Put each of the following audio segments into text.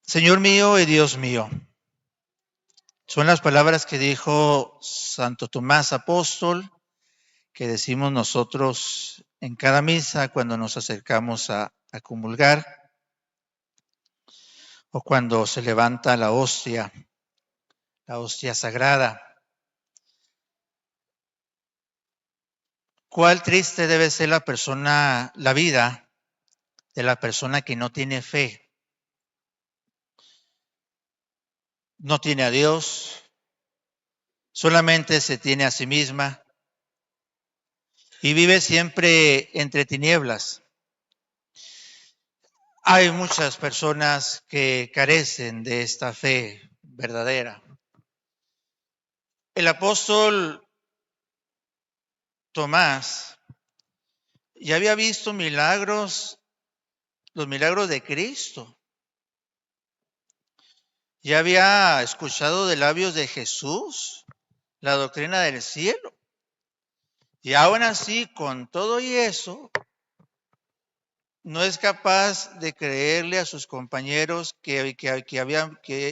Señor mío y Dios mío, son las palabras que dijo Santo Tomás Apóstol, que decimos nosotros en cada misa cuando nos acercamos a comulgar o cuando se levanta la hostia sagrada. ¿Cuál triste debe ser la vida de la persona que no tiene fe? No tiene a Dios, solamente se tiene a sí misma y vive siempre entre tinieblas. Hay muchas personas que carecen de esta fe verdadera. El apóstol Tomás ya había visto los milagros de Cristo. Ya había escuchado de labios de Jesús la doctrina del cielo. Y aún así, con todo y eso, no es capaz de creerle a sus compañeros que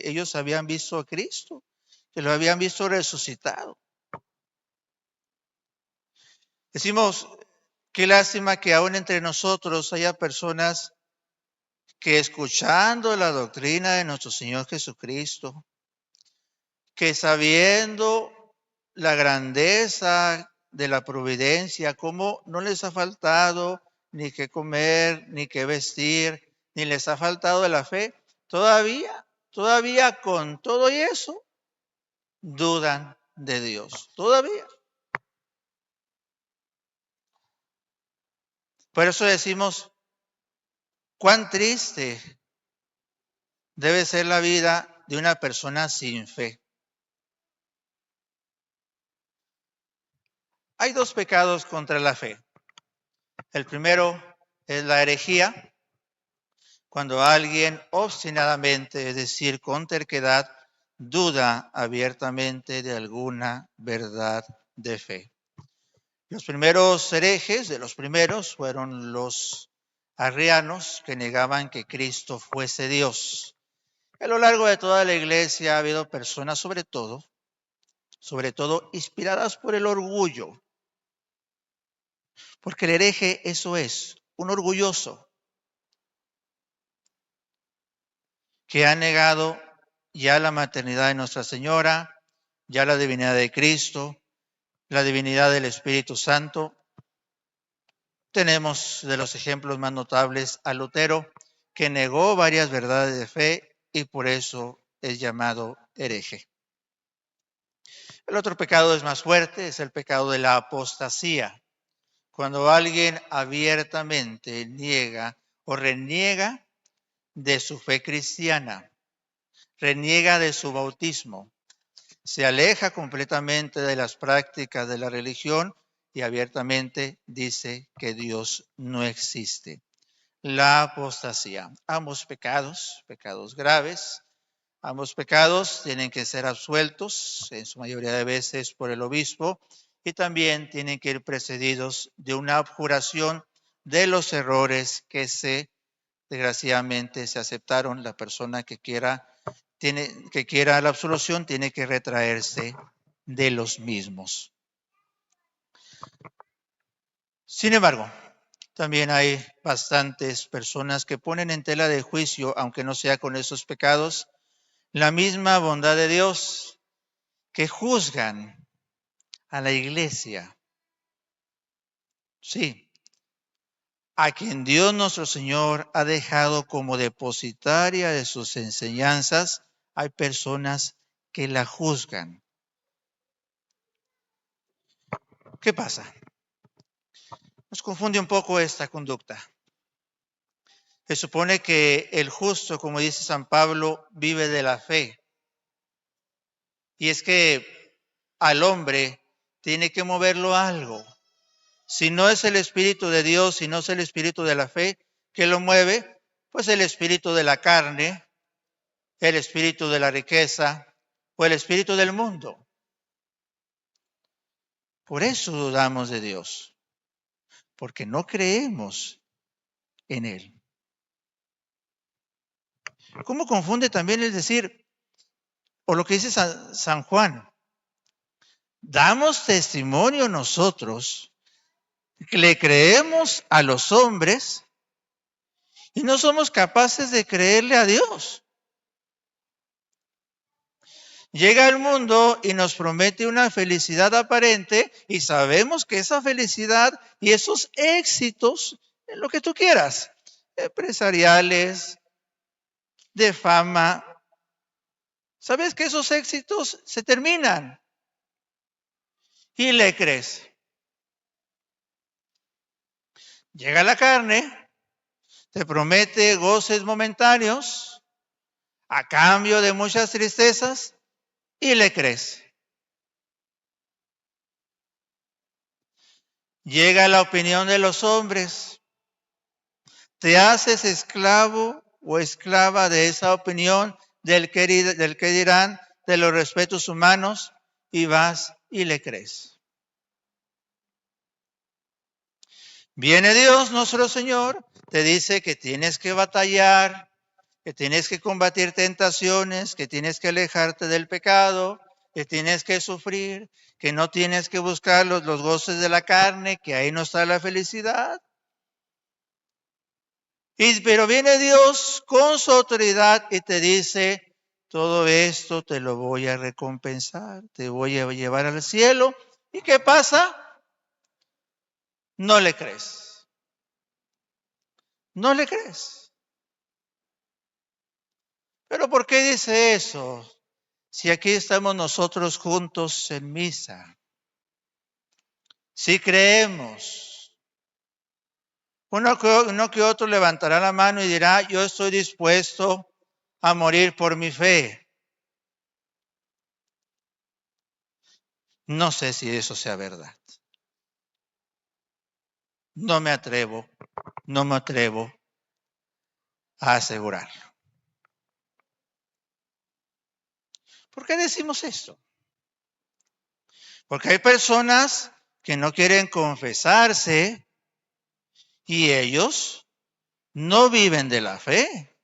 ellos habían visto a Cristo, que lo habían visto resucitado. Decimos, qué lástima que aún entre nosotros haya personas que escuchando la doctrina de nuestro Señor Jesucristo, que sabiendo la grandeza de la providencia, cómo no les ha faltado ni qué comer, ni qué vestir, ni les ha faltado de la fe, todavía con todo y eso, dudan de Dios, todavía. Por eso decimos, cuán triste debe ser la vida de una persona sin fe. Hay dos pecados contra la fe. El primero es la herejía, cuando alguien obstinadamente, es decir, con terquedad, duda abiertamente de alguna verdad de fe. Los primeros herejes de los primeros fueron los arrianos, que negaban que Cristo fuese Dios. A lo largo de toda la iglesia ha habido personas, sobre todo inspiradas por el orgullo, porque el hereje eso es, un orgulloso que ha negado ya la maternidad de Nuestra Señora, ya la divinidad de Cristo, la divinidad del Espíritu Santo. Tenemos de los ejemplos más notables a Lutero, que negó varias verdades de fe y por eso es llamado hereje. El otro pecado es más fuerte, es el pecado de la apostasía. Cuando alguien abiertamente niega o reniega de su fe cristiana, reniega de su bautismo, se aleja completamente de las prácticas de la religión y abiertamente dice que Dios no existe. La apostasía. Ambos pecados graves, ambos pecados tienen que ser absueltos en su mayoría de veces por el obispo y también tienen que ir precedidos de una abjuración de los errores que desgraciadamente se aceptaron. La persona que quiera la absolución tiene que retraerse de los mismos. Sin embargo, también hay bastantes personas que ponen en tela de juicio, aunque no sea con esos pecados, la misma bondad de Dios, que juzgan a la iglesia. Sí, a quien Dios nuestro Señor ha dejado como depositaria de sus enseñanzas, hay personas que la juzgan. ¿Qué pasa? Nos confunde un poco esta conducta. Se supone que el justo, como dice San Pablo, vive de la fe. Y es que al hombre tiene que moverlo algo. Si no es el Espíritu de Dios, si no es el Espíritu de la fe que lo mueve, pues el Espíritu de la carne, el Espíritu de la riqueza o el Espíritu del mundo. Por eso dudamos de Dios, porque no creemos en Él. ¿Cómo confunde también el decir, o lo que dice San Juan? Damos testimonio nosotros, que le creemos a los hombres y no somos capaces de creerle a Dios. Llega al mundo y nos promete una felicidad aparente y sabemos que esa felicidad y esos éxitos, en lo que tú quieras, empresariales, de fama, sabes que esos éxitos se terminan y le crees. Llega la carne, te promete goces momentáneos a cambio de muchas tristezas y le crees. Llega la opinión de los hombres, te haces esclavo o esclava de esa opinión del que dirán, de los respetos humanos, y vas y le crees. Viene Dios, nuestro Señor, te dice que tienes que batallar, que tienes que combatir tentaciones, que tienes que alejarte del pecado, que tienes que sufrir, que no tienes que buscar los goces de la carne, que ahí no está la felicidad. Pero viene Dios con su autoridad y te dice, todo esto te lo voy a recompensar, te voy a llevar al cielo. ¿Y qué pasa? No le crees. No le crees. ¿Pero por qué dice eso? Si aquí estamos nosotros juntos en misa. Si creemos. Uno que otro levantará la mano y dirá, yo estoy dispuesto a morir por mi fe. No sé si eso sea verdad. No me atrevo a asegurarlo. ¿Por qué decimos esto? Porque hay personas que no quieren confesarse y ellos no viven de la fe.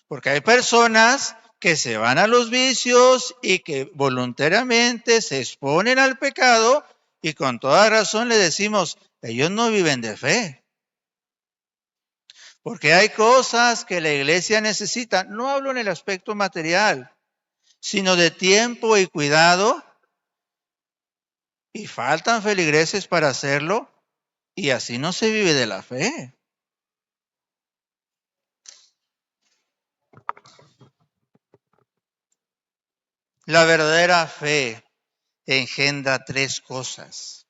Porque hay personas que se van a los vicios y que voluntariamente se exponen al pecado y con toda razón le decimos, ellos no viven de fe. Porque hay cosas que la iglesia necesita, no hablo en el aspecto material, sino de tiempo y cuidado, y faltan feligreses para hacerlo, y así no se vive de la fe. La verdadera fe engendra tres cosas.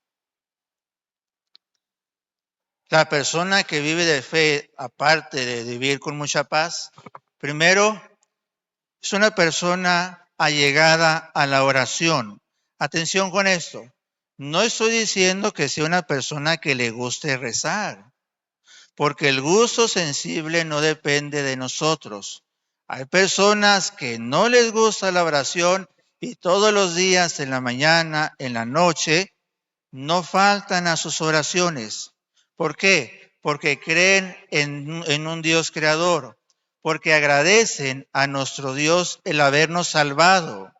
La persona que vive de fe, aparte de vivir con mucha paz, primero, es una persona allegada a la oración. Atención con esto. No estoy diciendo que sea una persona que le guste rezar, porque el gusto sensible no depende de nosotros. Hay personas que no les gusta la oración y todos los días, en la mañana, en la noche, no faltan a sus oraciones. ¿Por qué? Porque creen en un Dios creador, porque agradecen a nuestro Dios el habernos salvado.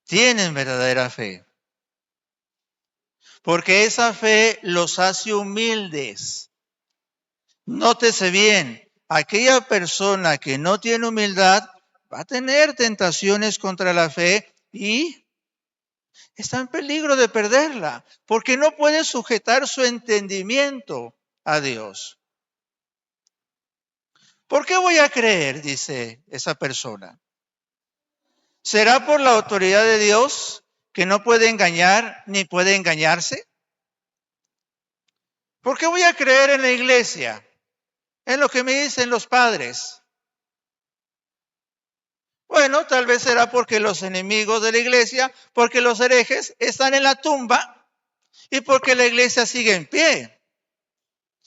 Tienen verdadera fe, porque esa fe los hace humildes. Nótese bien, aquella persona que no tiene humildad va a tener tentaciones contra la fe y está en peligro de perderla, porque no puede sujetar su entendimiento a Dios. ¿Por qué voy a creer? Dice esa persona. ¿Será por la autoridad de Dios que no puede engañar ni puede engañarse? ¿Por qué voy a creer en la iglesia? En lo que me dicen los padres. Bueno, tal vez será porque los enemigos de la iglesia, porque los herejes están en la tumba y porque la iglesia sigue en pie.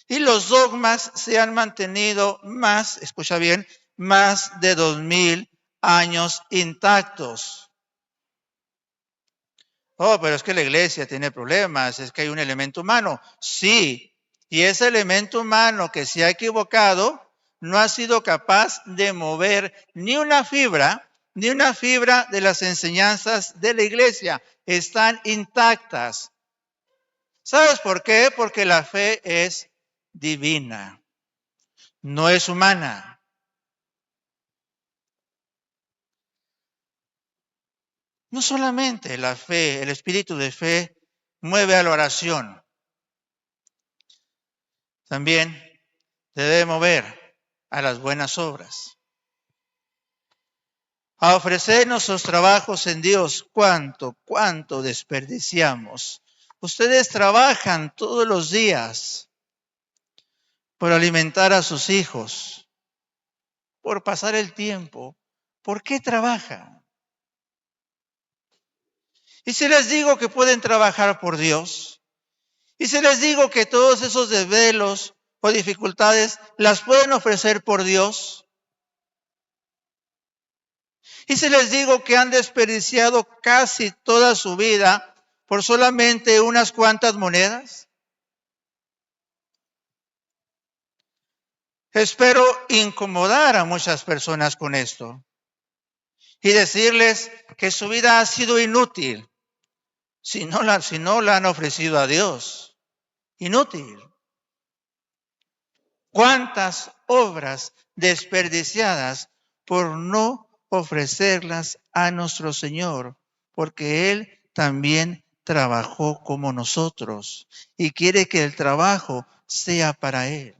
Y los dogmas se han mantenido más, escucha bien, más de 2000 años intactos. Oh, pero es que la iglesia tiene problemas, es que hay un elemento humano. Sí, Y ese elemento humano que se ha equivocado no ha sido capaz de mover ni una fibra de las enseñanzas de la iglesia. Están intactas. ¿Sabes por qué? Porque la fe es divina, no es humana. No solamente la fe, el espíritu de fe mueve a la oración, también debe mover a las buenas obras. A ofrecer nuestros trabajos en Dios, cuánto desperdiciamos. Ustedes trabajan todos los días por alimentar a sus hijos, por pasar el tiempo. ¿Por qué trabajan? Y si les digo que pueden trabajar por Dios, y si les digo que todos esos desvelos o dificultades las pueden ofrecer por Dios, y si les digo que han desperdiciado casi toda su vida por solamente unas cuantas monedas, espero incomodar a muchas personas con esto y decirles que su vida ha sido inútil si no la han ofrecido a Dios. Inútil. ¿Cuántas obras desperdiciadas por no ofrecerlas a nuestro Señor? Porque Él también trabajó como nosotros y quiere que el trabajo sea para Él.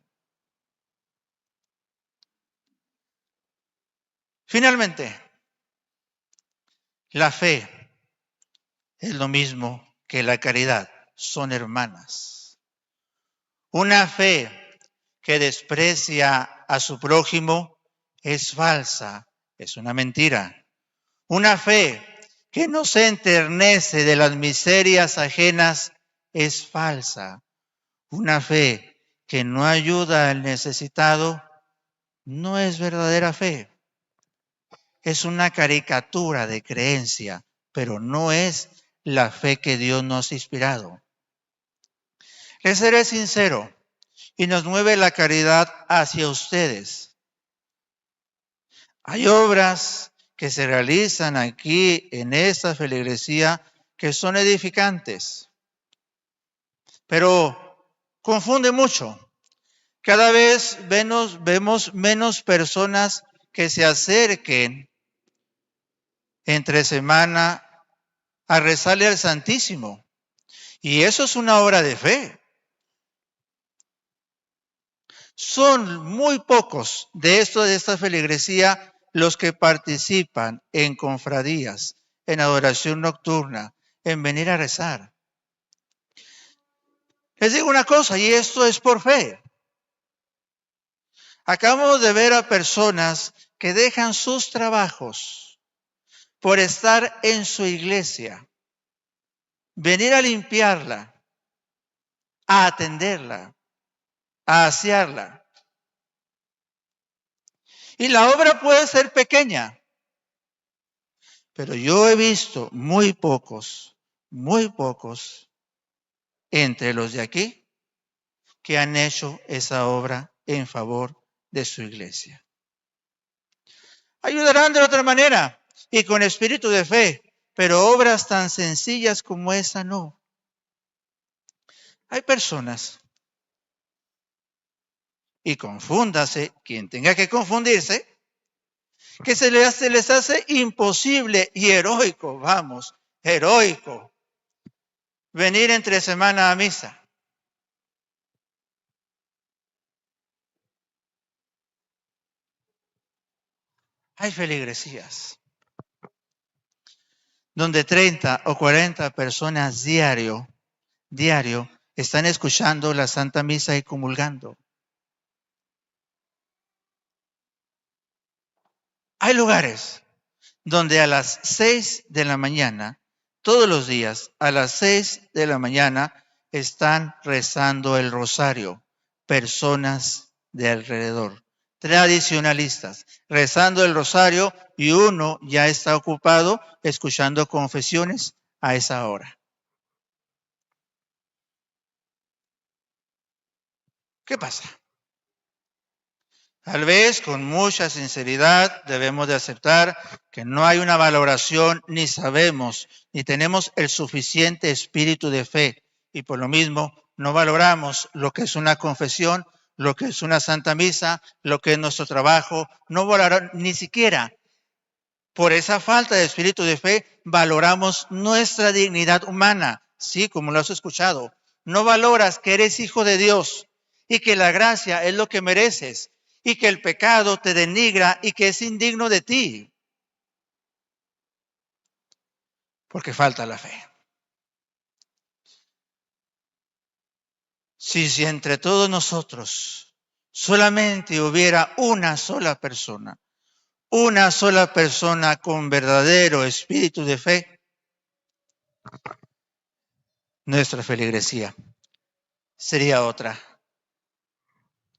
Finalmente, la fe es lo mismo que la caridad, son hermanas. Una fe que desprecia a su prójimo es falsa, es una mentira. Una fe que no se enternece de las miserias ajenas es falsa. Una fe que no ayuda al necesitado no es verdadera fe. Es una caricatura de creencia, pero no es la fe que Dios nos ha inspirado. Les seré sincero, y nos mueve la caridad hacia ustedes. Hay obras que se realizan aquí en esta feligresía que son edificantes, pero confunde mucho. Cada vez vemos menos personas que se acerquen entre semana a rezarle al Santísimo. Y eso es una obra de fe. Son muy pocos de esta feligresía los que participan en confradías, en adoración nocturna, en venir a rezar. Les digo una cosa, y esto es por fe. Acabamos de ver a personas que dejan sus trabajos por estar en su iglesia, venir a limpiarla, a atenderla, a asearla. Y la obra puede ser pequeña, pero yo he visto muy pocos entre los de aquí que han hecho esa obra en favor de su iglesia. Ayudarán de otra manera y con espíritu de fe, pero obras tan sencillas como esa no. Hay personas, y confúndase quien tenga que confundirse, que se les hace imposible y heroico, heroico, venir entre semana a misa. Hay feligresías donde 30 o 40 personas diario están escuchando la Santa Misa y comulgando. Hay lugares donde a las 6 de la mañana, todos los días, a las 6 de la mañana, están rezando el rosario. Personas de alrededor, tradicionalistas, rezando el rosario y uno ya está ocupado escuchando confesiones a esa hora. ¿Qué pasa? Tal vez con mucha sinceridad debemos de aceptar que no hay una valoración, ni sabemos, ni tenemos el suficiente espíritu de fe, y por lo mismo no valoramos lo que es una confesión, lo que es una santa misa, lo que es nuestro trabajo, no valoramos ni siquiera. Por esa falta de espíritu de fe, valoramos nuestra dignidad humana, sí, como lo has escuchado. No valoras que eres hijo de Dios y que la gracia es lo que mereces y que el pecado te denigra y que es indigno de ti, porque falta la fe. Si entre todos nosotros solamente hubiera una sola persona con verdadero espíritu de fe, nuestra feligresía sería otra.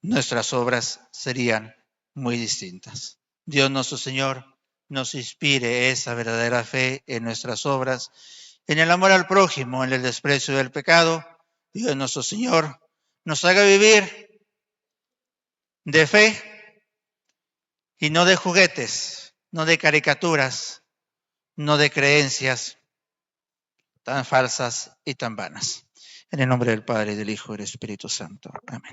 Nuestras obras serían muy distintas. Dios nuestro Señor nos inspire esa verdadera fe en nuestras obras, en el amor al prójimo, en el desprecio del pecado. Dios nuestro Señor nos haga vivir de fe y no de juguetes, no de caricaturas, no de creencias tan falsas y tan vanas. En el nombre del Padre, del Hijo y del Espíritu Santo. Amén.